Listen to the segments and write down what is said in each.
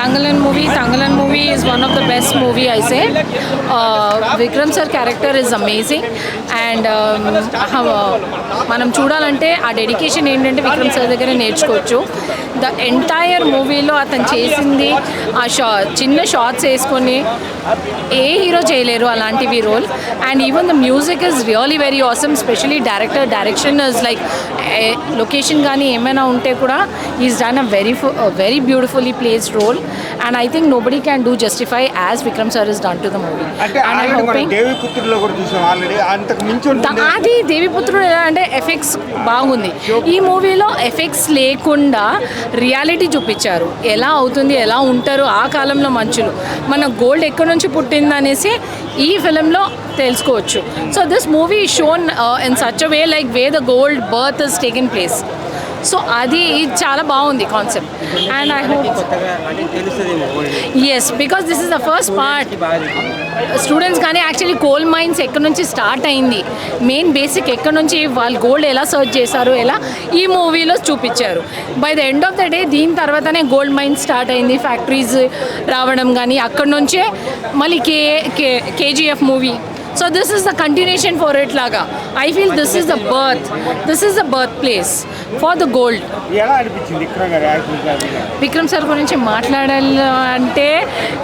Tangalan movie is one of the best movie I say. Vikram sir character is amazing and మనం చూడాలంటే ఆ dedication ఏంటంటే Vikram sir దగ్గర నేర్చుకోవచ్చు. ద ఎంటైర్ మూవీలో అతను చేసింది ఆ చిన్న షార్ట్స్ వేసుకొని ఏ హీరో చేయలేరు అలాంటివి role. And even the music is really very awesome, specially direction is like location కానీ ఏమైనా ఉంటే కూడా is done a very beautifully placed role. And I think nobody can do justify as Vikram sir is done to the movie. అది దేవిపుత్రుడు ఎలా అంటే effects బాగుంది. ఈ మూవీలో ఎఫెక్ట్స్ లేకుండా రియాలిటీ చూపించారు, ఎలా అవుతుంది, ఎలా ఉంటారు ఆ కాలంలో మనుషులు, మన గోల్డ్ ఎక్కడి నుంచి పుట్టింది అనేసి ఈ ఫిలింలో తెలుసుకోవచ్చు. So this movie shown in such a way like way the gold birth is taken place. So అది చాలా బాగుంది concept. And I hope yes, because this is the first part. Students కానీ యాక్చువల్లీ కోల్ మైన్స్ ఎక్కడి నుంచి start అయింది, main basic ఎక్కడి నుంచి వాళ్ళు గోల్డ్ ఎలా సర్చ్ చేశారు ఎలా ఈ మూవీలో చూపించారు. By the end of the day దీని తర్వాతనే గోల్డ్ మైన్స్ స్టార్ట్ అయింది, ఫ్యాక్టరీస్ రావడం కానీ అక్కడి నుంచే మళ్ళీ KGF movie. So this is the continuation for it laga. I feel this is the birth place for the gold. ఎలా అనిపించింది విక్రమ్ సార్ గురించి మాట్లాడాలంటే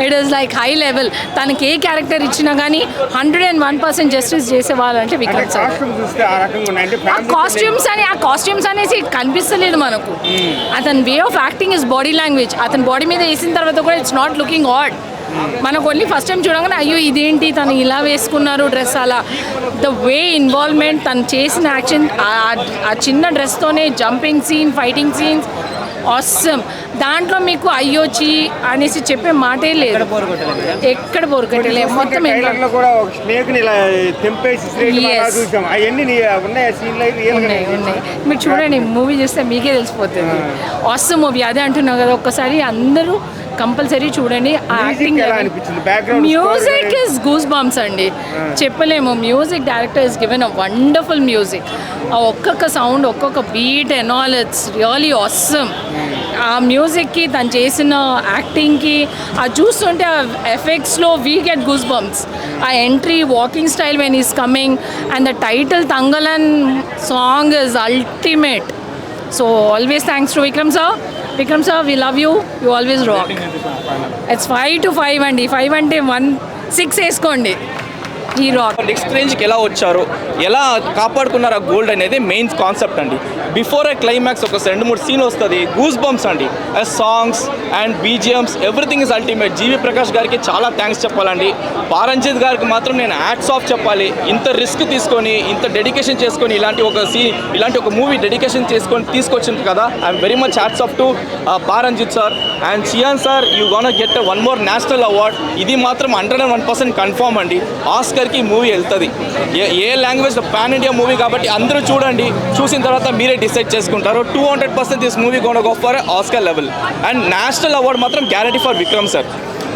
it is like high level. తనకి ఏ క్యారెక్టర్ ఇచ్చినా కానీ 101% జస్టిస్ చేసేవాళ్ళంటే విక్రమ్ సార్. ఆ కాస్ట్యూమ్స్ అనేసి కనిపిస్తలేదు మనకు. అతని way of acting is body language. అతని బాడీ మీద వేసిన తర్వాత కూడా ఇట్స్ నాట్ లుకింగ్ ఆడ్. మనకు ఓన్లీ ఫస్ట్ టైం చూడగానే అయ్యో ఇదేంటి తను ఇలా వేసుకున్నారు డ్రెస్ అలా. ద వే ఇన్వాల్వ్మెంట్, తను చేసిన యాక్షన్, ఆ చిన్న డ్రెస్తోనే jumping scene, fighting scenes awesome. దాంట్లో మీకు అయ్యోచి అనేసి చెప్పే మాటే లేదు, ఎక్కడ బోరుకట్టలేదు. మొత్తం ఉన్నాయి. మీరు చూడండి మూవీ చూస్తే మీకే తెలిసిపోతుంది. ఆసమ్ మూవీ అదే అంటున్నావు కదా, ఒక్కసారి అందరూ కంపల్సరీ చూడండి. Acting, music is goose bumps అండి, చెప్పలేము. Music director is given a wonderful music. ఆ ఒక్కొక్క సౌండ్, ఒక్కొక్క beat and all, it's really awesome. ఆ మ్యూజిక్కి, తను చేసిన యాక్టింగ్కి, అది చూస్తుంటే ఆ ఎఫెక్ట్స్లో వీ గెట్ గూస్ బంప్స్. ఆ entry, walking style when is coming and the title Thangalaan song is ultimate. So always thanks to Vikram sir. Vikram sir, we love you. You always rock. It's 5 to 5 అండి. 5 అంటే 6 వేసుకోండి. ఈ rock next రేంజ్కి ఎలా వచ్చారు, ఎలా కాపాడుకున్నారు ఆ గోల్డ్ అనేది మెయిన్ కాన్సెప్ట్ అండి. బిఫోర్ ఏ క్లైమాక్స్ ఒక 2-3 సీన్ వస్తుంది, గూస్ బంప్స్ అండి. Songs and BGMs everything is ultimate. GV Prakash గారికి చాలా థ్యాంక్స్ చెప్పాలండి. పారంజిత్ గారికి మాత్రం నేను హ్యాట్స్ ఆఫ్ చెప్పాలి. ఇంత రిస్క్ తీసుకొని, ఇంత డెడికేషన్ చేసుకొని ఇలాంటి ఒక మూవీ డెడికేషన్ చేసుకొని తీసుకొచ్చింది కదా. I'm very much hats off to Pa Ranjith sir. And Chiyaan sir, you gonna get one more national award. ఇది మాత్రం 101% కన్ఫర్మ్ అండి. ఆస్కర్కి మూవీ వెళ్తుంది. ఏ లాంగ్వేజ్, పాన్ ఇండియా మూవీ కాబట్టి అందరూ చూడండి. చూసిన తర్వాత మీరే డిసైడ్ చేసుకుంటారు. 200% this movie gonna go for Oscar level. And national award మాత్రం guarantee for Vikram sir.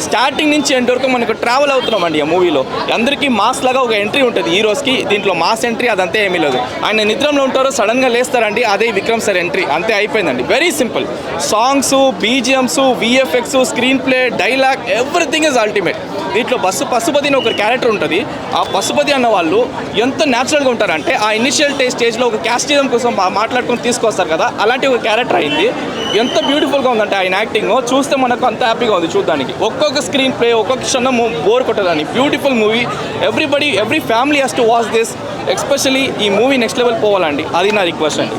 Starting నుంచి ఎండ్ వరకు మనకు ట్రావెల్ అవుతున్నామండి ఆ మూవీలో. అందరికీ మాస్ లాగా ఒక ఎంట్రీ ఉంటుంది హీరోస్కి, దీంట్లో మాస్ ఎంట్రీ అదంతా ఏమీ లేదు. ఆయన నిద్రలో ఉంటారో సడన్గా లేస్తారండి, అదే విక్రమ్ సార్ ఎంట్రీ, అంతే అయిపోయిందండి. Very simple. Songs, BGMs, VFX, screen play, dialogue, everything is ultimate. దీంట్లో పశుపతి అని ఒక క్యారెక్టర్ ఉంటుంది. ఆ పశుపతి అన్న వాళ్ళు ఎంత న్యాచురల్గా ఉంటారంటే, ఆ ఇనిషియల్ స్టేజ్లో ఒక క్యాస్టిజం కోసం మాట్లాడుకొని తీసుకొస్తారు కదా, అలాంటి ఒక క్యారెక్టర్ అయింది. ఎంత బ్యూటిఫుల్గా ఉందంటే ఆయన యాక్టింగ్ చూస్తే మనకు అంత హ్యాపీగా ఉంది చూడడానికి. ఒక్కొక్క స్క్రీన్ ప్లే, ఒక్కొక్క క్షణం బోర్ కొట్టదని beautiful movie. Every family has to watch this. Especially ఈ మూవీ నెక్స్ట్ లెవెల్ పోవాలండి, అది నా రిక్వెస్ట్ అండి.